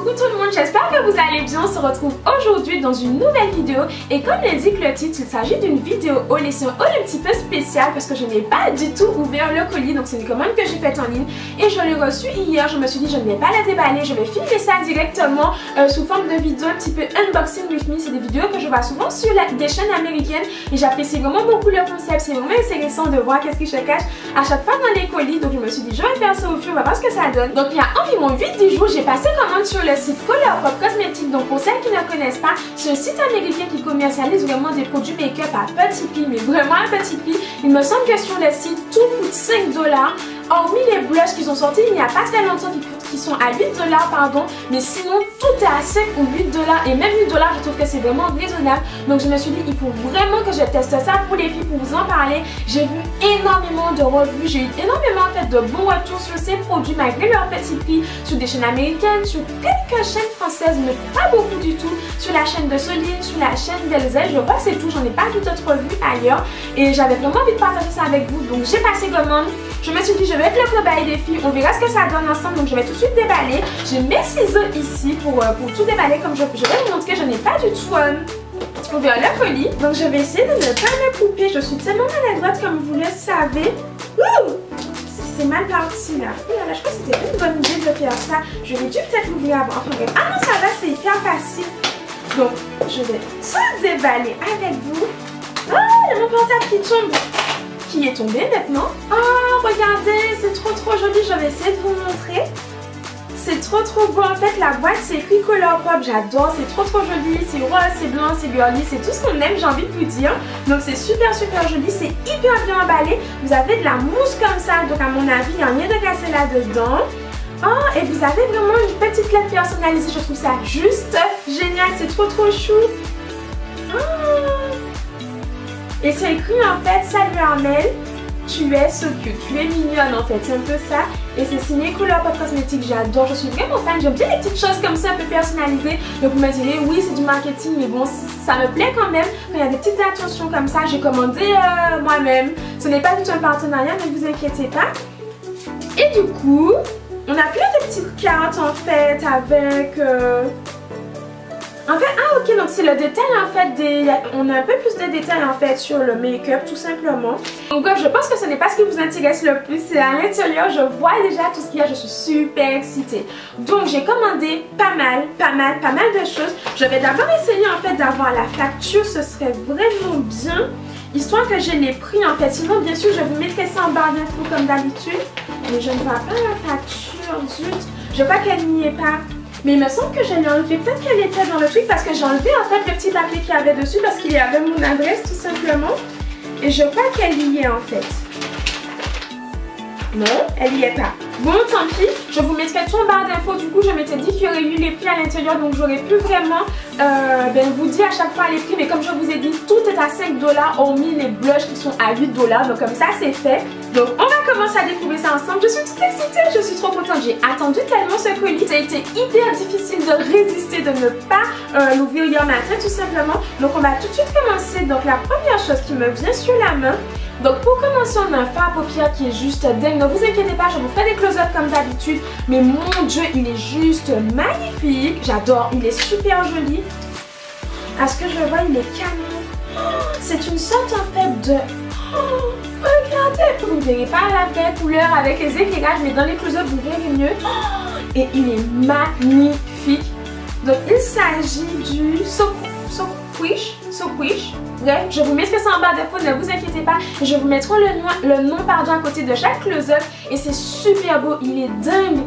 Coucou tout le monde, j'espère que vous allez bien. On se retrouve aujourd'hui dans une nouvelle vidéo et comme l'indique le titre, il s'agit d'une vidéo haul et c'est un haul un petit peu spécial parce que je n'ai pas du tout ouvert le colis. Donc c'est une commande que j'ai faite en ligne et je l'ai reçue hier. Je me suis dit je ne vais pas la déballer, je vais filmer ça directement sous forme de vidéo un petit peu unboxing with me. C'est des vidéos que je vois souvent sur des chaînes américaines et j'apprécie vraiment beaucoup le concept. C'est vraiment intéressant de voir qu'est-ce qui se cache à chaque fois dans les colis. Donc je me suis dit je vais faire ça au fur, on va voir ce que ça donne. Donc il y a environ 8-10 jours, j'ai passé commande sur le site Colourpop Cosmetics. Donc pour celles qui ne connaissent pas, c'est un site américain qui commercialise vraiment des produits make-up à petit prix, mais vraiment à petit prix. Il me semble que sur le site tout coûte 5 $. Hormis les blushs qui sont sortis il n'y a pas très longtemps qui sont à 8 $, pardon, mais sinon tout est à 5 ou 8 $, et même 8 $, je trouve que c'est vraiment raisonnable. Donc je me suis dit il faut vraiment que je teste ça pour les filles, pour vous en parler. J'ai vu énormément de revues, j'ai eu énormément en fait de bons retours sur ces produits malgré leur petit prix, sur des chaînes américaines, sur quelques chaînes françaises, mais pas beaucoup du tout, sur la chaîne de Soline, sur la chaîne d'Elzel, je crois que c'est tout, j'en ai pas tout autre revue ailleurs, et j'avais vraiment envie de partager ça avec vous, donc j'ai passé commande. Je me suis dit je vais être le cobaye des filles, on verra ce que ça donne ensemble, donc je vais tout de suite déballer. J'ai mes ciseaux ici pour tout déballer, comme je vais vous montrer, je n'ai pas du tout ouvert le colis. Donc je vais essayer de ne pas me couper, je suis tellement maladroite comme vous le savez. C'est mal parti là. Je crois que c'était une bonne idée de faire ça. Je vais dû peut-être l'ouvrir avant. Enfin bref. Ah non ça va, c'est hyper facile. Donc je vais tout déballer avec vous. Ah, il y a mon portable qui tombe. Qui est tombé maintenant. Oh regardez, c'est trop joli, je vais essayer de vous montrer. C'est trop beau en fait, la boîte c'est écrit Colourpop, j'adore, c'est trop joli, c'est rose, c'est blanc, c'est girly, c'est tout ce qu'on aime, j'ai envie de vous dire. Donc c'est super joli, c'est hyper bien emballé, vous avez de la mousse comme ça, donc à mon avis il n'y a rien de cassé là-dedans. Oh, et vous avez vraiment une petite lettre personnalisée, je trouve ça juste génial, c'est trop chou. Oh. Et c'est écrit en fait, salut Armelle, tu es so cute, tu es mignonne en fait, c'est un peu ça. Et c'est signé Colourpop Cosmetics, j'adore, je suis vraiment fan, j'aime bien les petites choses comme ça un peu personnalisées. Donc vous me direz, oui c'est du marketing, mais bon ça me plaît quand même. Quand il y a des petites attentions comme ça, j'ai commandé moi-même. Ce n'est pas du tout un partenariat, ne vous inquiétez pas. Et du coup, on a plein de petites cartes en fait avec... En fait, ah ok, donc c'est le détail en fait on a un peu plus de détails en fait sur le make-up tout simplement. Donc je pense que ce n'est pas ce qui vous intéresse le plus, c'est à l'intérieur, je vois déjà tout ce qu'il y a, je suis super excitée. Donc j'ai commandé pas mal de choses. Je vais d'abord essayer en fait d'avoir la facture, ce serait vraiment bien. Histoire que je l'ai pris en fait, sinon bien sûr je vous mettrai ça en barre d'infos comme d'habitude. Mais je ne vois pas la facture, zut. Je vois qu'elle n'y est pas. Mais il me semble que je l'ai enlevée, peut-être qu'elle était dans le truc parce que j'ai enlevé en fait le petit papier qu'il y avait dessus parce qu'il y avait mon adresse tout simplement. Et je crois qu'elle y est en fait. Non, elle y est pas. Bon, tant pis, je vous mettrai tout en barre d'infos. Du coup, je m'étais dit qu'il y aurait eu les prix à l'intérieur, donc j'aurais pu vraiment vous dire à chaque fois les prix. Mais comme je vous ai dit, tout est à 5 $, hormis les blushs qui sont à 8 $. Donc comme ça, c'est fait. Donc on va commencer à découvrir ça ensemble. Je suis toute excitée, je suis trop contente. J'ai attendu tellement ce colis. Ça a été hyper difficile de résister, de ne pas l'ouvrir hier matin, tout simplement. Donc on va tout de suite commencer. Donc la première chose qui me vient sur la main. Donc pour commencer, on a un fard à paupières qui est juste dingue. Ne vous inquiétez pas, je vous ferai des close-up comme d'habitude. Mais mon Dieu, il est juste magnifique. J'adore, il est super joli. À ce que je vois, il est canon. C'est une sorte en fait de... regardez, vous ne verrez pas la vraie couleur avec les éclairages, mais dans les close-up, vous verrez mieux. Et il est magnifique. Donc il s'agit du Squish. Bref, je vous mettrai ça en barre d'infos, ne vous inquiétez pas. Je vous mettrai le nom à côté de chaque close-up. Et c'est super beau, il est dingue.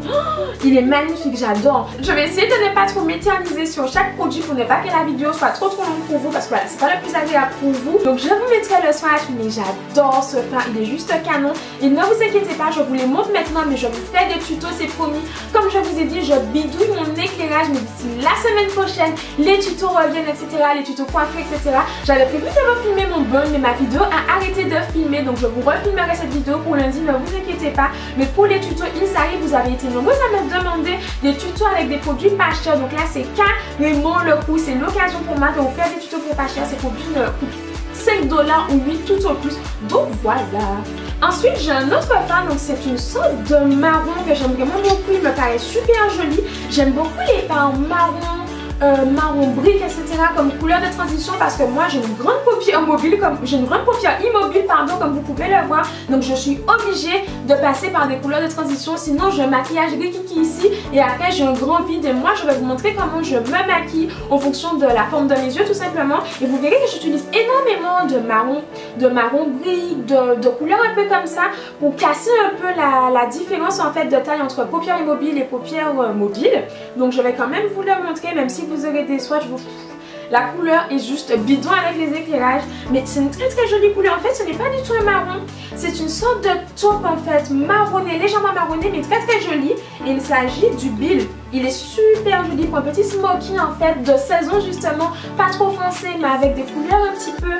Il est magnifique, j'adore. Je vais essayer de ne pas trop m'éterniser sur chaque produit pour ne pas que la vidéo soit trop longue pour vous. Parce que voilà, c'est pas le plus agréable pour vous. Donc je vous mettrai le swatch, mais j'adore ce fard, il est juste canon. Et ne vous inquiétez pas, je vous les montre maintenant, mais je vous ferai des tutos, c'est promis. Comme je vous ai dit, je bidouille mon éclairage, mais d'ici la semaine prochaine, les tutos reviennent, etc. Les tutos coiffés, etc. J'avais prévu de refilmer mon bun, mais ma vidéo a arrêté de filmer, donc je vous refilmerai cette vidéo pour lundi, ne vous inquiétez pas. Mais pour les tutos, ils arrivent, vous avez été nombreux à me demander des tutos avec des produits pas chers. Donc là, c'est carrément le coup, c'est l'occasion pour moi de vous faire des tutos pour pas chers. Ces produits ne coûtent 5 $ ou 8 tout au plus. Donc voilà. Ensuite, j'ai un autre fard, donc c'est une sorte de marron que j'aime vraiment beaucoup. Il me paraît super joli. J'aime beaucoup les fards marron. Marron brique, etc. comme couleur de transition parce que moi j'ai une grande paupière immobile comme vous pouvez le voir, donc je suis obligée de passer par des couleurs de transition, sinon j'ai un maquillage rikiki ici et après j'ai un grand vide. Et moi je vais vous montrer comment je me maquille en fonction de la forme de mes yeux tout simplement, et vous verrez que j'utilise énormément de marron brique, de couleurs un peu comme ça pour casser un peu la différence en fait de taille entre paupières immobiles et paupières mobiles. Donc je vais quand même vous le montrer, même si vous aurez des swatchs, la couleur est juste bidon avec les éclairages, mais c'est une très jolie couleur. En fait, ce n'est pas du tout un marron, c'est une sorte de taupe en fait, marronné, légèrement marronné, mais très joli. Et il s'agit du Bill. Il est super joli pour un petit smoky en fait de saison justement, pas trop foncé, mais avec des couleurs un petit peu,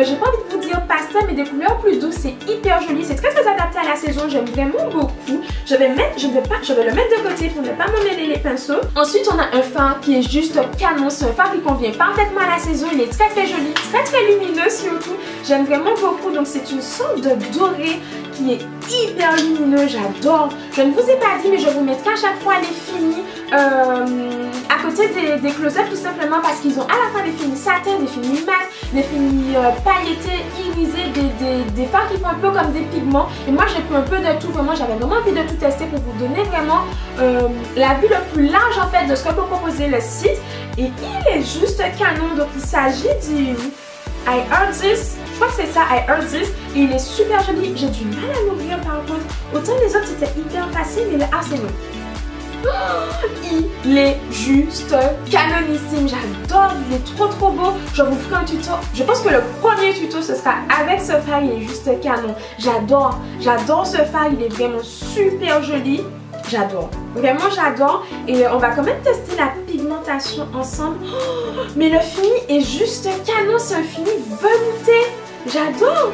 j'ai pas envie de vous dire pastel, mais des couleurs plus douces. C'est hyper joli, c'est très adapté à la saison, j'aime vraiment beaucoup. Je vais le mettre de côté pour ne pas m'emmêler les pinceaux. Ensuite, on a un fard qui est juste canon, c'est un fard qui convient parfaitement à la saison, il est très joli, très lumineux surtout. J'aime vraiment beaucoup, donc c'est une sorte de doré qui est hyper lumineux, j'adore. Je ne vous ai pas dit, mais je vous mettrai à chaque fois les finis à côté des close-up tout simplement parce qu'ils ont à la fois des finis satin, des finis mat, des finis pailletés, irisés, des fards qui font un peu comme des pigments. Et moi j'ai pris un peu de tout, vraiment j'avais vraiment envie de tout tester pour vous donner vraiment la vue le plus large en fait de ce que peut proposer le site. Et il est juste canon, donc il s'agit du I Heard This, je crois que c'est ça, I Heard This, et il est super joli. J'ai du mal à l'ouvrir par contre, autant les autres c'était hyper facile, mais là c'est bon. Oh, il est juste canonissime, j'adore, il est trop beau. Je vous ferai un tuto, je pense que le premier tuto ce sera avec ce fard, il est juste canon. J'adore ce fard, il est vraiment super joli. J'adore, vraiment j'adore. Et on va quand même tester la pigmentation ensemble. Oh, mais le fini est juste canon, c'est un fini velouté. J'adore.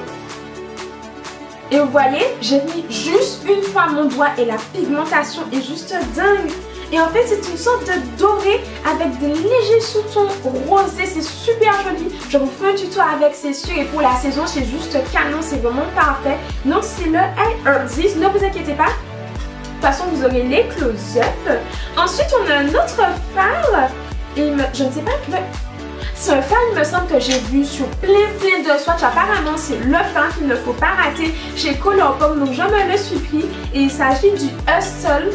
Et vous voyez, j'ai mis juste une fois mon doigt et la pigmentation est juste dingue. Et en fait, c'est une sorte de doré avec des légers sous-tons rosés. C'est super joli. Je vous fais un tuto avec, c'est sûr. Et pour la saison, c'est juste canon. C'est vraiment parfait. Donc, c'est le I Heard This. Ne vous inquiétez pas. De toute façon, vous aurez les close-up. Ensuite, on a un autre fard. Et je ne sais pas, c'est un fard, il me semble que j'ai vu sur plein de swatchs. Apparemment, c'est le fard qu'il ne faut pas rater chez Colourpop. Donc, je me le suis pris. Et il s'agit du Hustle.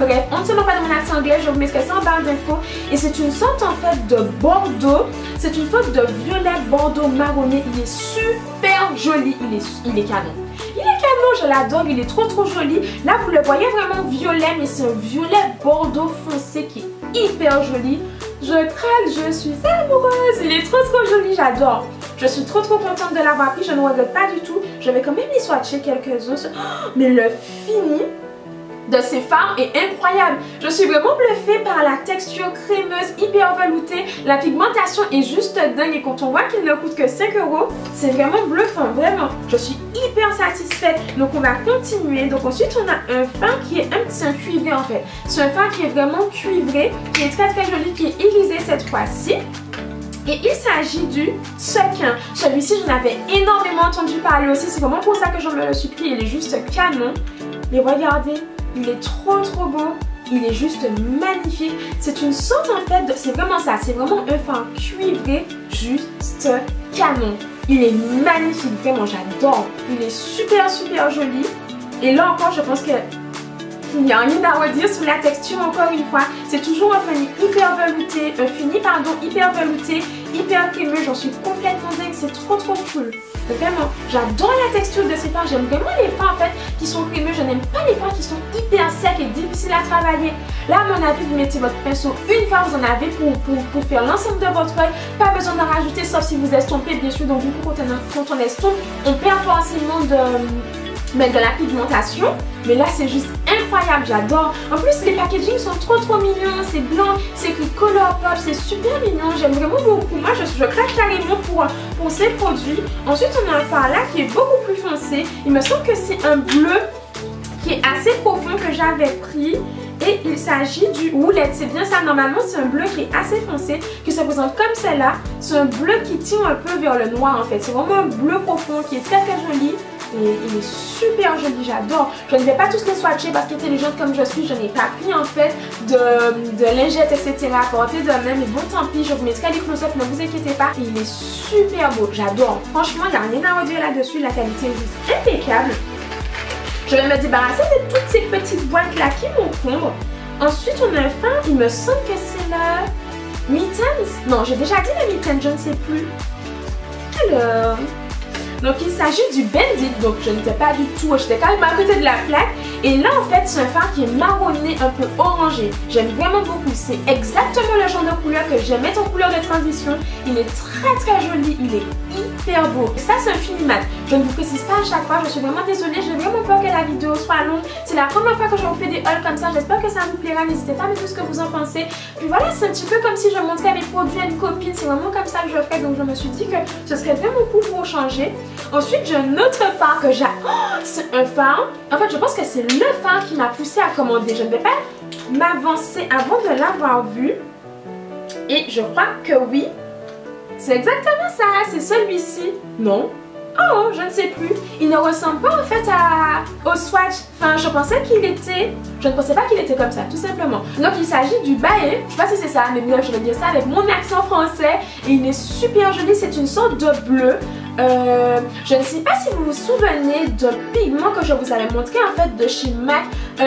Bref, on ne sait pas de mon accent anglais. Je vous mettrai ça en barre d'infos. Et c'est une sorte en fait de bordeaux. C'est une sorte de violet bordeaux marronné. Il est super joli. Il est canon. Il est canon, je l'adore, il est trop joli. Là, vous le voyez vraiment violet, mais c'est un violet bordeaux foncé qui est hyper joli. Je craque, je suis amoureuse. Il est trop joli, j'adore. Je suis trop contente de l'avoir pris, je ne regrette pas du tout. Je vais quand même y swatcher quelques-uns. Oh, mais le fini de ces fards est incroyable. Je suis vraiment bluffée par la texture crémeuse, hyper veloutée. La pigmentation est juste dingue et quand on voit qu'il ne coûte que 5 €, c'est vraiment bluffant, vraiment. Je suis hyper satisfaite. Donc on va continuer. Donc ensuite on a un fard qui est un cuivré en fait. C'est un fard qui est vraiment cuivré, qui est très joli, qui est irisé cette fois-ci. Et il s'agit du Sequin. Celui-ci, j'en avais énormément entendu parler aussi. C'est vraiment pour ça que je me le suis pris. Il est juste canon. Mais regardez, il est trop beau. Il est juste magnifique. C'est une sorte en fait de... C'est vraiment ça. C'est vraiment un fard cuivré juste canon. Il est magnifique. Vraiment, j'adore. Il est super joli. Et là encore, je pense que... il n'y a rien à redire sur la texture encore une fois. C'est toujours un fini hyper velouté, hyper velouté, hyper crémeux. J'en suis complètement dingue, c'est trop cool. Vraiment, j'adore la texture de ces fards. J'aime vraiment les fards en fait qui sont crémeux. Je n'aime pas les fards qui sont hyper secs et difficiles à travailler. Là, à mon avis, vous mettez votre pinceau une fois, vous en avez pour faire l'ensemble de votre œil. Pas besoin d'en rajouter, sauf si vous estompez, bien sûr. Donc du coup, quand on estompe, on perd forcément de la pigmentation, mais là c'est juste incroyable, j'adore. En plus les packaging sont trop mignons, c'est blanc, c'est écrit Colourpop, c'est super mignon, j'aime vraiment beaucoup. Moi je craque carrément pour ces produits. Ensuite on a un fard là qui est beaucoup plus foncé. Il me semble que c'est un bleu qui est assez profond que j'avais pris. Et il s'agit du Woolette, c'est bien ça, normalement c'est un bleu qui est assez foncé, qui se présente comme celle-là. C'est un bleu qui tire un peu vers le noir en fait, c'est vraiment un bleu profond qui est très joli. Et il est super joli, j'adore. Je ne vais pas tous les swatcher parce qu'intelligente comme je suis, je n'ai pas pris en fait de lingettes, etc. à porter de même. Mais bon, tant pis, je vous mettrai les close-up, ne vous inquiétez pas. Et il est super beau, j'adore. Franchement, il n'y a rien à redire là-dessus. La qualité est juste impeccable. Je vais me débarrasser de toutes ces petites boîtes là qui m'encombrent. Ensuite, on a un fin, il me semble que c'est le Mittens. Non, j'ai déjà dit le Mittens, je ne sais plus. Alors... Donc il s'agit du Bandit, donc je n'étais pas du tout, j'étais quand même à côté de la plaque. Et là en fait c'est un fard qui est marronné, un peu orangé. J'aime vraiment beaucoup, c'est exactement le genre de couleur que j'aimais en couleur de transition. Il est très joli, il est hyper beau. Et ça c'est un fini mat, je ne vous précise pas à chaque fois, je suis vraiment désolée, j'ai vraiment peur que la vidéo soit longue. C'est la première fois que je vous fais des hauls comme ça, j'espère que ça vous plaira, n'hésitez pas à me dire ce que vous en pensez. Puis voilà, c'est un petit peu comme si je montrais mes produits à une copine, c'est vraiment comme ça que je fais, donc je me suis dit que ce serait vraiment cool pour changer. Ensuite, j'ai un autre fard que j'ai... Oh, c'est un fard. En fait, je pense que c'est le fard qui m'a poussé à commander. Je ne vais pas m'avancer avant de l'avoir vu. Et je crois que oui. C'est exactement ça. C'est celui-ci. Non. Oh, je ne sais plus. Il ne ressemble pas en fait au swatch. Enfin, je pensais qu'il était... Je ne pensais pas qu'il était comme ça, tout simplement. Donc, il s'agit du Bae. Je ne sais pas si c'est ça, mais bref, je vais dire ça avec mon accent français. Et il est super joli. C'est une sorte de bleu. Je ne sais pas si vous vous souvenez d'un pigment que je vous avais montré en fait de chez MAC.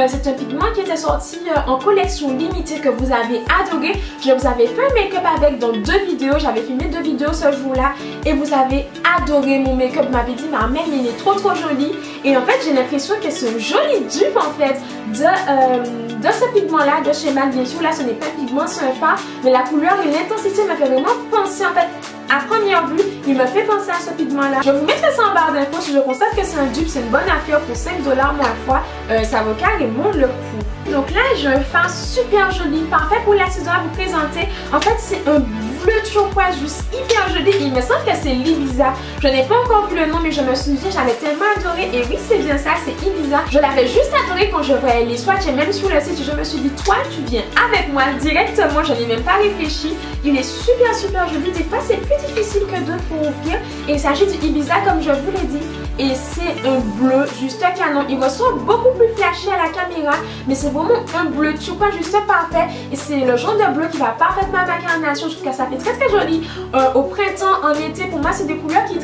C'est un pigment qui était sorti en collection limitée que vous avez adoré. Je vous avais fait un make-up avec dans 2 vidéos. J'avais filmé 2 vidéos ce jour-là et vous avez adoré mon make-up. Vous m'avez dit ma mère il est trop joli. Et en fait j'ai l'impression que c'est un joli dupe en fait de ce pigment là de chez MAC. Bien sûr là ce n'est pas un pigment, c'est un fard, mais la couleur et l'intensité me fait vraiment penser en fait à première vue, il me fait penser à ce pigment-là. Je vous mettrai ça en barre d'infos si je constate que c'est un dupe, c'est une bonne affaire pour 5$ moins fois. Ça vaut carrément le coup. Donc là, j'ai un fard super joli, parfait pour la saison à vous présenter. En fait, c'est un bleu turquoise juste hyper joli. Il me semble que c'est l'Ibiza. Je n'ai pas encore vu le nom, mais je me souviens, j'avais tellement adoré. Et oui, c'est bien ça, c'est Ibiza. Je l'avais juste adoré quand je voyais les swatchs et même sur le site. Je me suis dit, toi, tu viens avec moi directement. Je n'ai même pas réfléchi. Il est super joli. Des fois, c'est plus difficile que d'autres pour ouvrir. Et il s'agit du Ibiza, comme je vous l'ai dit. Et c'est un bleu juste canon. Il ressemble beaucoup plus flashy à la caméra, mais c'est vraiment un bleu turquoise juste parfait. Et c'est le genre de bleu qui va parfaitement à ma carnation. Je trouve que ça fait très joli au printemps, en été. Pour moi, c'est des couleurs qui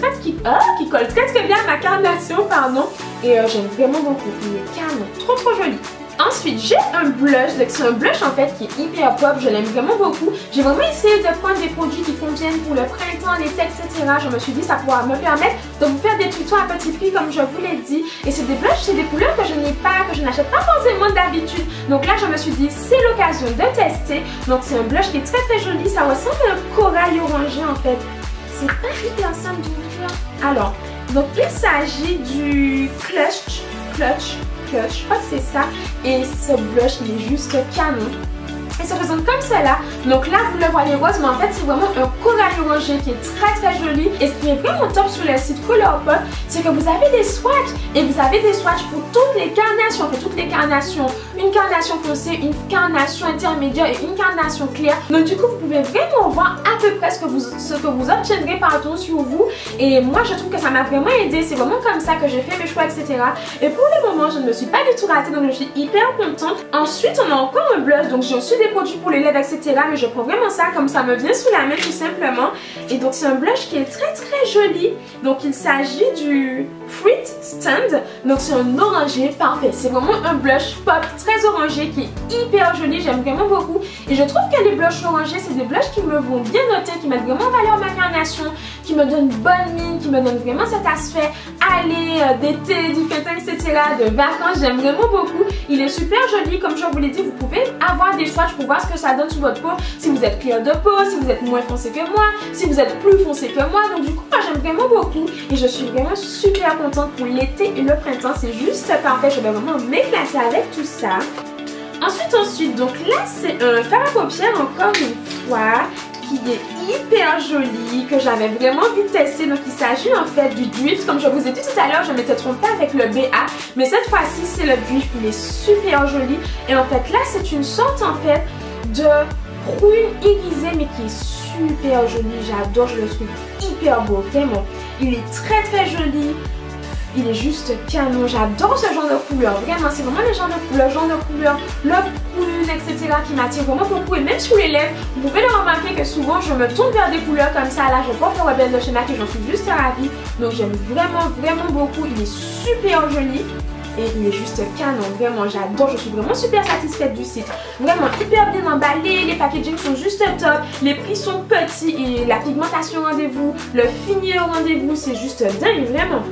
collent très bien à ma carnation, pardon. Et j'aime vraiment beaucoup. Il est canon, trop joli. Ensuite, j'ai un blush, donc c'est un blush en fait qui est hyper pop, je l'aime vraiment beaucoup. J'ai vraiment essayé de prendre des produits qui conviennent pour le printemps, l'été, etc. Je me suis dit ça pourra me permettre de vous faire des tutos à petit prix comme je vous l'ai dit. Et c'est des blushs, c'est des couleurs que je n'ai pas, que je n'achète pas forcément d'habitude. Donc là, je me suis dit c'est l'occasion de tester. Donc c'est un blush qui est très joli, ça ressemble à un corail orangé en fait. C'est pas hyper simple d'ouvrir. Alors, donc il s'agit du Clutch. Je crois que c'est ça. Et ce blush, il est juste canon. Il se présente comme cela. Donc là, vous le voyez rose, mais en fait, c'est vraiment un corail orangé qui est très joli. Et ce qui est vraiment top sur le site Colourpop, c'est que vous avez des swatchs. Et vous avez des swatchs pour toutes les carnations. En fait, toutes les carnations. Une carnation foncée, une carnation intermédiaire et une carnation claire. Donc du coup, vous pouvez vraiment voir à peu près ce que vous obtiendrez pardon sur vous. Et moi, je trouve que ça m'a vraiment aidé. C'est vraiment comme ça que j'ai fait mes choix, etc. Et pour le moment, je ne me suis pas du tout ratée. Donc je suis hyper contente. Ensuite, on a encore un blush. Donc j'ai aussi des produits pour les lèvres, etc. Mais je prends vraiment ça comme ça me vient sous la main tout simplement. Et donc c'est un blush qui est très joli. Donc il s'agit du Fruit Stand. Donc c'est un orangé parfait. C'est vraiment un blush pop très orangé qui est hyper joli. J'aime vraiment beaucoup. Et je trouve que les blushs orangés, c'est des blushs qui me vont bien noter, qui mettent vraiment en valeur ma carnation, qui me donnent bonne mine, qui me donnent vraiment cet aspect aller d'été, du printemps, etc. de vacances. J'aime vraiment beaucoup. Il est super joli. Comme je vous l'ai dit, vous pouvez avoir des swatchs pour voir ce que ça donne sur votre peau. Si vous êtes clair de peau, si vous êtes moins foncé que moi, si vous êtes plus foncé que moi. Donc du coup, moi j'aime vraiment beaucoup. Et je suis vraiment super contente pour l'été et le printemps. C'est juste parfait. Je vais vraiment m'éclater avec tout ça. Ensuite, donc là c'est un fard à paupières encore une fois qui est hyper joli, que j'avais vraiment envie de tester. Donc il s'agit en fait du Drift. Comme je vous ai dit tout à l'heure, je ne m'étais trompée avec le BA, mais cette fois-ci c'est le Drift. Il est super joli. Et en fait là c'est une sorte en fait de prune irisée mais qui est super joli. J'adore, je le trouve hyper beau, vraiment. Il est très joli. il est juste canon. J'adore ce genre de couleur, vraiment, c'est vraiment le genre de couleur, le prune, etc. qui m'attire vraiment beaucoup. Et même sur les lèvres, vous pouvez le remarquer que souvent je me tourne vers des couleurs comme ça. Là, je porte le Rebelle de chez MAC et j'en suis juste ravie. Donc j'aime vraiment beaucoup, il est super joli. Et il est juste canon, vraiment j'adore, je suis vraiment super satisfaite du site. Vraiment hyper bien emballé, les packaging sont juste top, les prix sont petits et la pigmentation au rendez-vous, le fini au rendez-vous, c'est juste dingue, vraiment.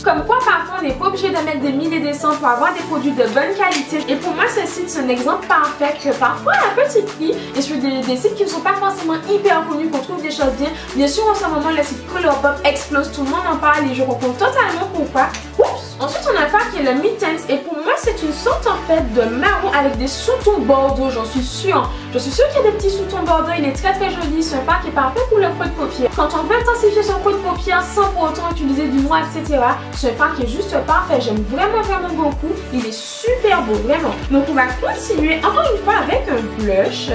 Comme quoi parfois on n'est pas obligé de mettre des milliers et des cents pour avoir des produits de bonne qualité. Et pour moi ce site c'est un exemple parfait que parfois à petit prix et sur des sites qui ne sont pas forcément hyper connus qu'on trouve des choses bien. Bien sûr en ce moment le site Colourpop explose, tout le monde en parle et je comprends totalement pourquoi. Oups. Ensuite on a pas qui est le Mid-Tense et pour moi c'est une sorte en fait de marron avec des sous-tons bordeaux, j'en suis sûre. Je suis sûre qu'il y a des petits sous-tons bordeaux, il est très joli, c'est un pack qui est parfait pour le creux de paupière. Quand on veut intensifier son creux de paupière sans pour autant utiliser du noir etc. C'est un pack qui est juste parfait, j'aime vraiment beaucoup, il est super beau, vraiment. Donc on va continuer encore une fois avec un blush.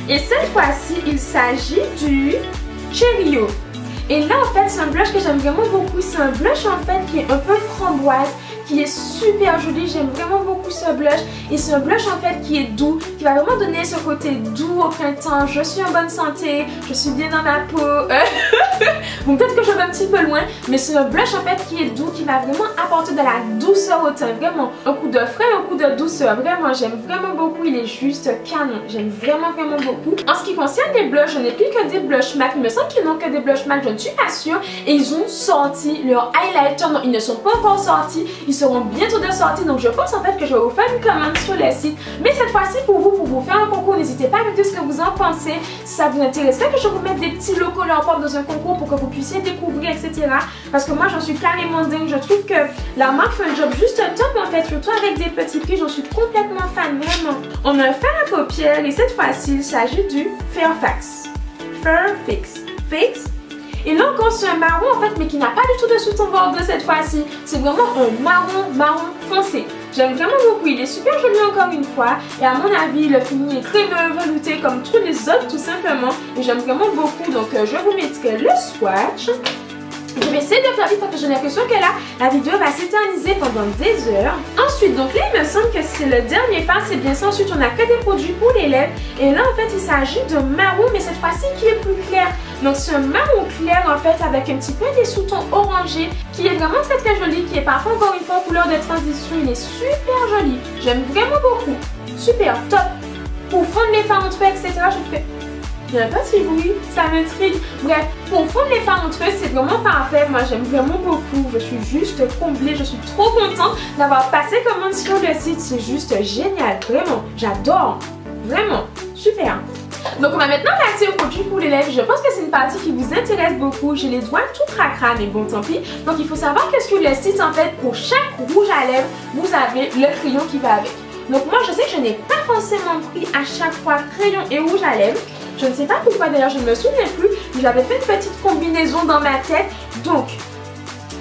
Et cette fois-ci, il s'agit du Cheerio. Et là en fait c'est un blush que j'aime vraiment beaucoup, c'est un blush en fait qui est un peu framboise, qui est super joli, j'aime vraiment beaucoup ce blush et c'est un blush en fait qui est doux, qui va vraiment donner ce côté doux au printemps. Je suis en bonne santé, je suis bien dans ma peau. Bon peut-être que je vais un petit peu loin, mais c'est un blush en fait qui est doux, qui va vraiment apporter de la douceur au teint, vraiment un coup de frais, un coup de douceur, vraiment j'aime vraiment beaucoup, il est juste canon, j'aime vraiment beaucoup. En ce qui concerne les blushs, je n'ai plus que des blushs MAC, il me semble qu'ils n'ont que des blushs MAC, je ne suis pas sûre, et ils ont sorti leur highlighter, non ils ne sont pas encore sortis, ils seront bientôt de sortie, donc je pense en fait que je vais vous faire une commande sur le site. Mais cette fois-ci pour vous faire un concours, n'hésitez pas à me dire ce que vous en pensez. Si ça vous intéresserait que je vous mette des petits logos Colourpop dans un concours pour que vous puissiez découvrir, etc. Parce que moi j'en suis carrément dingue, je trouve que la marque fait un job juste top en fait, surtout avec des petits prix, j'en suis complètement fan, vraiment. On a un fard à paupières et cette fois-ci il s'agit du Fairfax. Et là encore c'est un marron en fait mais qui n'a pas du tout de sous-ton bordeaux cette fois-ci. C'est vraiment un marron foncé. J'aime vraiment beaucoup, il est super joli encore une fois. Et à mon avis le fini est crémeux, velouté comme tous les autres tout simplement. Et j'aime vraiment beaucoup, donc je vous mettrai le swatch. Je vais essayer de faire vite parce que j'ai l'impression que là, la vidéo va s'éterniser pendant des heures. Ensuite, donc là, il me semble que c'est le dernier pas, c'est bien ça. Ensuite, on a que des produits pour les lèvres. Et là, en fait, il s'agit de marron, mais cette fois-ci qui est plus clair. Donc, c'est un marron clair, en fait, avec un petit peu des sous-tons orangés, qui est vraiment très joli, qui est parfois, encore une fois, en couleur de transition. Il est super joli. J'aime vraiment beaucoup. Super, top. Pour fondre les fards entre eux, etc., je fais... Il y a un petit bruit, ça m'intrigue. Bref, pour fondre les fards entre eux, c'est vraiment parfait. Moi, j'aime vraiment beaucoup. Je suis juste comblée. Je suis trop contente d'avoir passé commande sur le site. C'est juste génial. Vraiment, j'adore. Vraiment, super. Donc, on va maintenant passer au produit pour les lèvres. Je pense que c'est une partie qui vous intéresse beaucoup. J'ai les doigts tout cracra, mais bon, tant pis. Donc, il faut savoir que sur le site, en fait, pour chaque rouge à lèvres, vous avez le crayon qui va avec. Donc, moi, je sais que je n'ai pas forcément pris à chaque fois crayon et rouge à lèvres. Je ne sais pas pourquoi d'ailleurs, je ne me souviens plus, mais j'avais fait une petite combinaison dans ma tête. Donc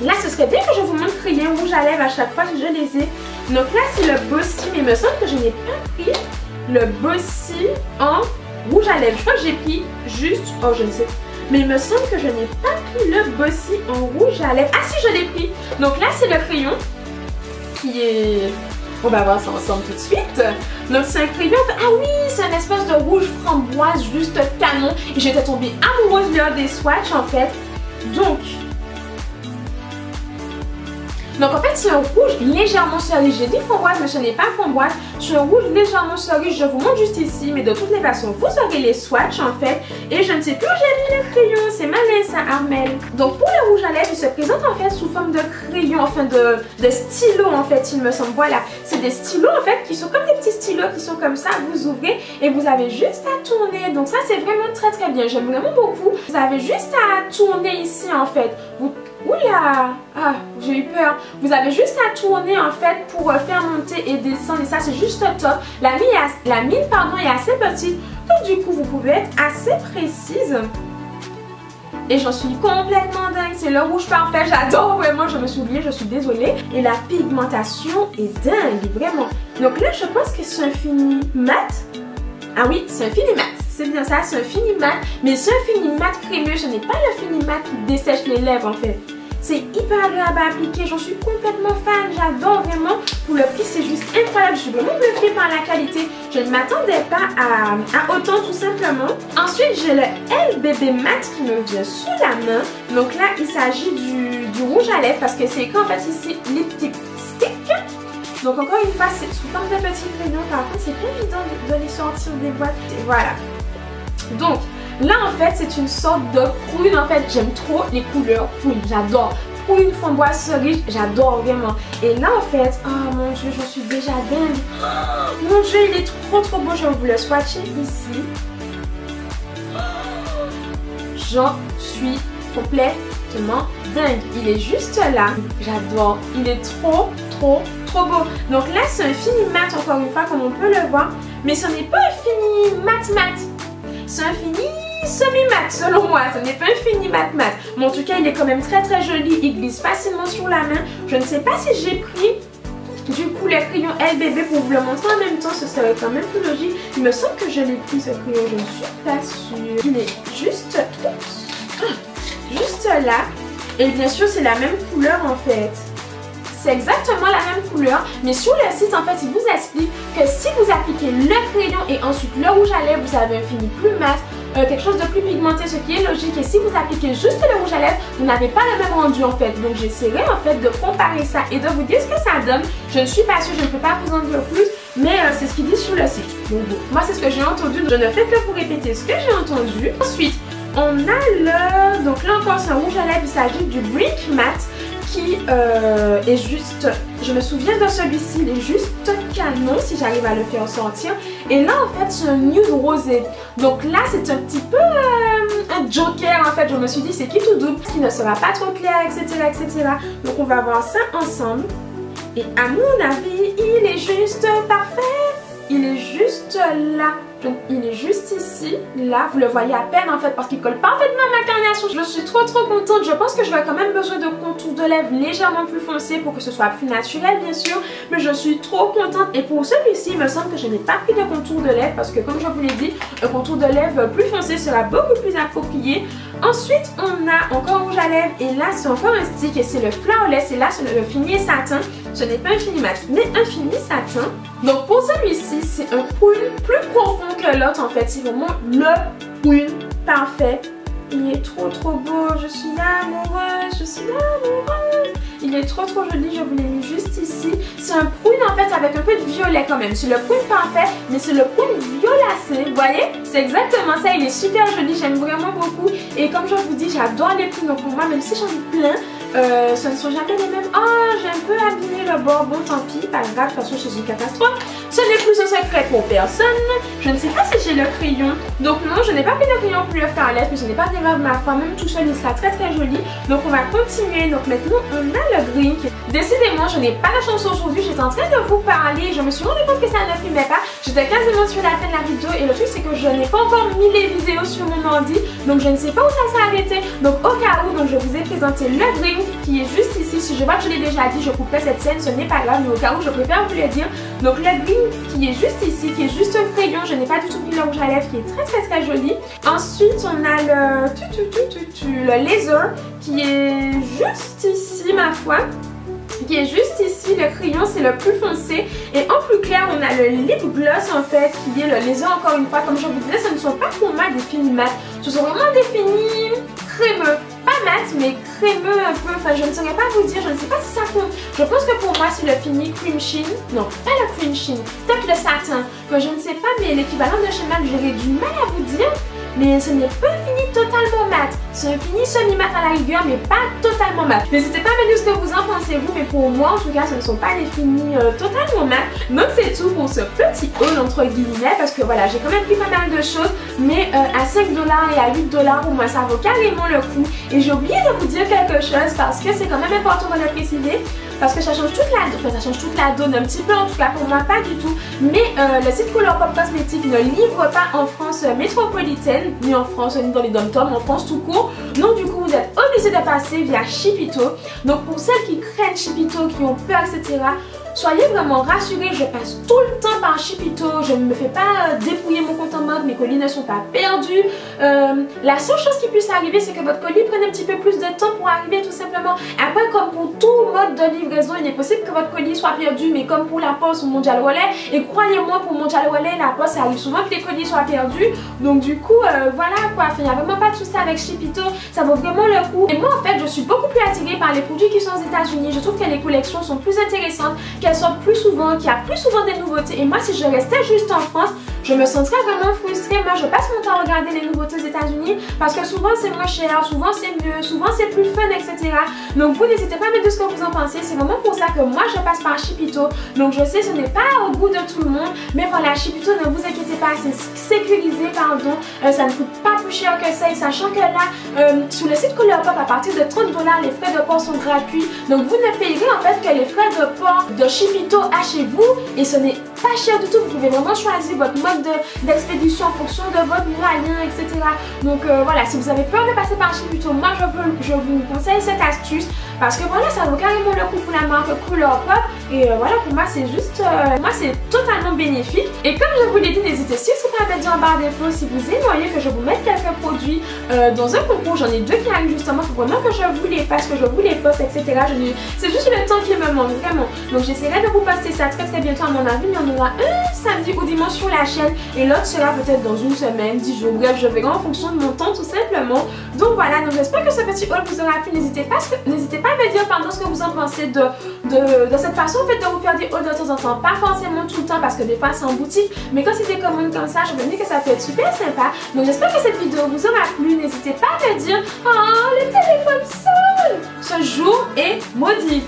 là, ce serait bien que je vous montre crayon rouge à lèvres à chaque fois que je les ai. Donc là, c'est le Bossy, mais il me semble que je n'ai pas pris le Bossy en rouge à lèvres. Je crois que j'ai pris juste, oh je ne sais pas. Mais il me semble que je n'ai pas pris le Bossy en rouge à lèvres. Ah si, je l'ai pris. Donc là, c'est le crayon qui est... On va voir ça ensemble tout de suite. Donc c'est un crayon, ah oui, c'est un espèce de rouge framboise juste canon. Et j'étais tombée amoureuse lors des swatchs en fait. Donc en fait c'est un rouge légèrement cerise. J'ai dit framboise mais ce n'est pas framboise. C'est un rouge légèrement cerise. Je vous montre juste ici. Mais de toutes les façons vous aurez les swatchs en fait. Et je ne sais plus où j'ai mis le crayon. C'est malin ça Armel. Donc pour le rouge à lèvres il se présente en fait sous forme de crayon. Enfin de stylo en fait il me semble. Voilà. C'est des stylos en fait qui sont comme des petits stylos qui sont comme ça. Vous ouvrez et vous avez juste à tourner. Donc ça c'est vraiment très bien. J'aime vraiment beaucoup. Vous avez juste à tourner ici en fait. Oula! Ah, j'ai eu peur. Vous avez juste à tourner en fait pour faire monter et descendre et ça c'est juste top. La mine est assez petite donc du coup vous pouvez être assez précise. Et j'en suis complètement dingue, c'est le rouge parfait, j'adore vraiment, je me suis oubliée, je suis désolée. Et la pigmentation est dingue, vraiment. Donc là je pense que c'est un fini mat. Ah oui, c'est un fini mat. c'est bien ça, c'est un fini mat. Mais c'est un fini mat crémeux, ce n'est pas le fini mat qui dessèche les lèvres en fait. C'est hyper agréable à appliquer, j'en suis complètement fan, j'adore vraiment. Pour le prix, c'est juste incroyable, je suis vraiment bluffée par la qualité. Je ne m'attendais pas à autant tout simplement. Ensuite, j'ai le LBB Matte qui me vient sous la main. Donc là, il s'agit du rouge à lèvres parce que c'est écrit en fait ici Lipstick Stick. Donc encore une fois, c'est sous forme de petits crayons. Par contre, c'est pas évident de les sortir des boîtes. Et voilà. Donc, là en fait c'est une sorte de prune, en fait j'aime trop les couleurs prune, j'adore. Prune, framboise, cerise, j'adore vraiment. Et là en fait, oh mon dieu, j'en suis déjà dingue. Oh, mon dieu, il est trop beau, je vais vous le swatcher ici. J'en suis complètement dingue. Il est juste là, j'adore. Il est trop beau. Donc là c'est un fini mat encore une fois comme on peut le voir. Mais ce n'est pas un fini mat. C'est un fini semi-mat selon moi, ce n'est pas un fini mat. Mais en tout cas il est quand même très joli, il glisse facilement sur la main. Je ne sais pas si j'ai pris du coup le crayon LBB pour vous le montrer en même temps, ce serait quand même plus logique. Il me semble que je l'ai pris ce crayon, je ne suis pas sûre. Il est juste là et bien sûr c'est la même couleur en fait. C'est exactement la même couleur, mais sur le site en fait il vous explique que si vous appliquez le crayon et ensuite le rouge à lèvres, vous avez un fini plus mat, quelque chose de plus pigmenté, ce qui est logique. Et si vous appliquez juste le rouge à lèvres, vous n'avez pas le même rendu en fait. Donc j'essaierai en fait de comparer ça et de vous dire ce que ça donne. Je ne suis pas sûre, je ne peux pas vous en dire plus, mais c'est ce qu'ils disent sur le site. Donc bon, moi c'est ce que j'ai entendu, je ne fais que vous répéter ce que j'ai entendu. Ensuite, on a donc là encore c'est un rouge à lèvres, il s'agit du Brick Matte qui est juste, je me souviens de celui-ci, il est juste canon si j'arrive à le faire sortir. Et là en fait c'est un nude rosé, donc là c'est un petit peu un joker en fait. Je me suis dit c'est qui tout double, qui ne sera pas trop clair, etc. Donc on va voir ça ensemble. Et à mon avis il est juste parfait, il est juste là. Donc il est juste ici, là, vous le voyez à peine en fait parce qu'il colle parfaitement à ma carnation. Je suis trop contente, je pense que je vais quand même besoin de contour de lèvres légèrement plus foncé pour que ce soit plus naturel bien sûr. Mais je suis trop contente et pour celui-ci il me semble que je n'ai pas pris de contour de lèvres parce que comme je vous l'ai dit, un contour de lèvres plus foncé sera beaucoup plus approprié. Ensuite on a encore un rouge à lèvres et là c'est encore un stick et c'est le Flawless et là c'est le fini satin. Ce n'est pas un fini mat mais un fini satin. Donc pour celui-ci c'est un prune plus profond que l'autre en fait, c'est vraiment le prune parfait. Il est trop beau, je suis amoureuse, il est trop joli, je vous l'ai mis juste ici. C'est un prune en fait avec un peu de violet quand même, c'est le prune parfait mais c'est le prune violacé, vous voyez? C'est exactement ça, il est super joli, j'aime vraiment beaucoup. Et comme je vous dis, j'adore les prunes, donc pour moi même si j'en ai plein, ce ne sont jamais les mêmes. Ah, j'ai un peu abîmé le bord, bon tant pis, pas grave, de toute façon c'est une catastrophe. Ce n'est plus un secret pour personne. Je ne sais pas si j'ai le crayon, donc non, je n'ai pas pris le crayon pour le faire à l'aise, mais je n'ai pas d'erreur de ma part, même tout seul il sera très joli. Donc on va continuer, donc maintenant on a le drink. Décidément je n'ai pas de chance aujourd'hui, j'étais en train de vous parler, je me suis rendu compte que ça ne filmait pas. J'étais quasiment sur la fin de la vidéo et le truc c'est que je n'ai pas encore mis les vidéos sur mon ordi, donc je ne sais pas où ça s'est arrêté. Donc au cas où, donc je vous ai présenté le drink qui est juste ici. Si je vois que je l'ai déjà dit, je couperai cette scène, ce n'est pas grave, mais au cas où je préfère vous le dire. Donc le drink qui est juste ici, qui est juste un crayon, je n'ai pas du tout pris le rouge à lèvres qui est très joli. Ensuite on a le laser qui est juste ici ma foi. Qui est juste ici, le crayon c'est le plus foncé et en plus clair on a le lip gloss en fait qui est le laser encore une fois. Comme je vous disais, ce ne sont pas pour moi des finis mat, ce sont vraiment des finis crémeux, pas mat mais crémeux un peu, enfin je ne saurais pas vous dire, je ne sais pas si ça compte. Je pense que pour moi c'est le fini cream sheen, non pas le cream sheen, peut-être le satin, mais je ne sais pas, mais l'équivalent de chez MAC j'aurais du mal à vous dire. Mais ce n'est pas un fini totalement mat, c'est un fini semi-mat à la rigueur mais pas totalement mat. N'hésitez pas à me dire ce que vous en pensez vous, mais pour moi en tout cas ce ne sont pas des finis totalement mat. Donc c'est tout pour ce petit haul entre guillemets parce que voilà j'ai quand même pris pas mal de choses, mais à 5$ et à 8$ pour moi ça vaut carrément le coup. Et j'ai oublié de vous dire quelque chose parce que c'est quand même important de le préciser. Parce que ça change toute la donne, enfin ça change toute la donne un petit peu en tout cas pour moi pas du tout. Mais le site Colourpop Cosmetics ne livre pas en France métropolitaine, ni en France ni dans les dom-toms, en France tout court. Donc du coup vous êtes obligé de passer via Shipito. Donc pour celles qui craignent Shipito, qui ont peur etc, soyez vraiment rassurés, je passe tout le temps par Chipito, je ne me fais pas dépouiller mon compte en mode, mes colis ne sont pas perdus. La seule chose qui puisse arriver, c'est que votre colis prenne un petit peu plus de temps pour arriver tout simplement. Après, comme pour tout mode de livraison, il est possible que votre colis soit perdu, mais comme pour la poste ou Mondial Relais, et croyez-moi, pour Mondial Relais, la poste, ça arrive souvent que les colis soient perdus. Donc du coup, voilà quoi, il n'y a vraiment pas de souci avec Chipito, ça vaut vraiment le coup. Et moi en fait, je suis beaucoup plus attirée par les produits qui sont aux États-Unis. Je trouve que les collections sont plus intéressantes, qu'elles sortent plus souvent, qu'il y a plus souvent des nouveautés. Et moi, si je restais juste en France, je me sentirais vraiment frustrée. Moi, je passe mon temps à regarder les nouveautés aux États-Unis parce que souvent c'est moins cher, souvent c'est mieux, souvent c'est plus fun, etc. Donc vous n'hésitez pas à me dire ce que vous en pensez. C'est vraiment pour ça que moi je passe par Chipito. Donc je sais, ce n'est pas au goût de tout le monde, mais voilà, Chipito, ne vous inquiétez pas, c'est sécurisé, pardon. Ça ne coûte pas plus cher que ça. Et sachant que là, sur le site Colourpop, à partir de 30 $, les frais de port sont gratuits. Donc vous ne payerez en fait que les frais de port de Chipito à chez vous. Et ce n'est pas cher du tout. Vous pouvez vraiment choisir votre mode d'expédition en fonction de votre moyen, etc. Donc voilà, si vous avez peur de passer par Chipito, moi je vous conseille cette astuce parce que voilà, ça vaut carrément le coup pour la marque Colourpop. Et voilà, pour moi c'est juste, moi c'est totalement bénéfique. Et comme je vous l'ai dit, n'hésitez surtout pas à me dire en barre d'infos si vous aimeriez que je vous mette quelques produits dans un concours. J'en ai deux qui arrivent justement, il faut vraiment que je vous les fasse, que je vous les poste, etc. C'est juste le temps qui me manque, vraiment. Donc j'essaierai de vous poster ça très très bientôt. À mon avis, il y en aura un samedi ou dimanche sur la chaîne et l'autre sera peut-être dans une semaine, 10 jours, bref, je verrai en fonction de mon temps tout simplement. Donc voilà, donc j'espère que ce petit haul vous aura plu. N'hésitez pas à me dire pardon ce que vous en pensez de cette façon en fait de vous faire des hauls de temps en temps, pas forcément tout le temps parce que des fois c'est en boutique, mais quand c'est des commandes comme ça, je me dis que ça peut être super sympa. Donc j'espère que cette vidéo vous aura plu. N'hésitez pas à me dire, oh le téléphone sonne, ce jour est maudit,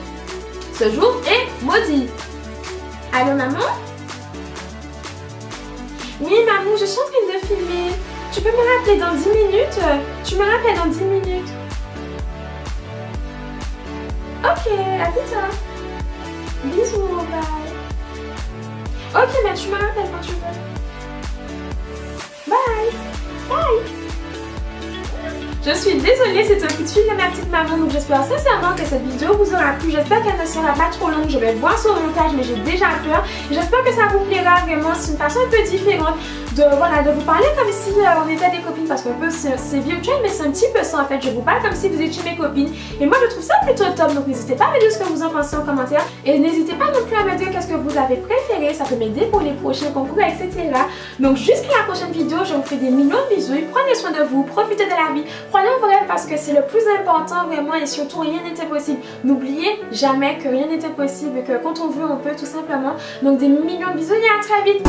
ce jour est maudit. Allô maman? Oui maman, je suis en train de filmer. Tu peux me rappeler dans 10 minutes? Tu me rappelles dans 10 minutes? Ok, à plus tard. Bisous, bye. Ok, mais tu me rappelles quand tu veux. Bye. Bye. Je suis désolée, c'est un coup de fil de ma petite maman, donc j'espère sincèrement que cette vidéo vous aura plu. J'espère qu'elle ne sera pas trop longue, je vais voir son montage, mais j'ai déjà peur. J'espère que ça vous plaira vraiment, c'est une façon un peu différente de vous parler comme si on était des copines, parce que c'est virtuel, mais c'est un petit peu ça en fait. Je vous parle comme si vous étiez mes copines, et moi je trouve ça plutôt top, donc n'hésitez pas à me dire ce que vous en pensez en commentaire, et n'hésitez pas non plus à me dire qu'est-ce que vous avez préféré, ça peut m'aider pour les prochains concours, etc. Donc jusqu'à la prochaine vidéo, je vous fais des millions de bisous, et prenez soin de vous, profitez de la vie. Croyez en vrai parce que c'est le plus important vraiment et surtout rien n'était possible. N'oubliez jamais que rien n'était possible et que quand on veut on peut tout simplement. Donc des millions de bisous et à très vite.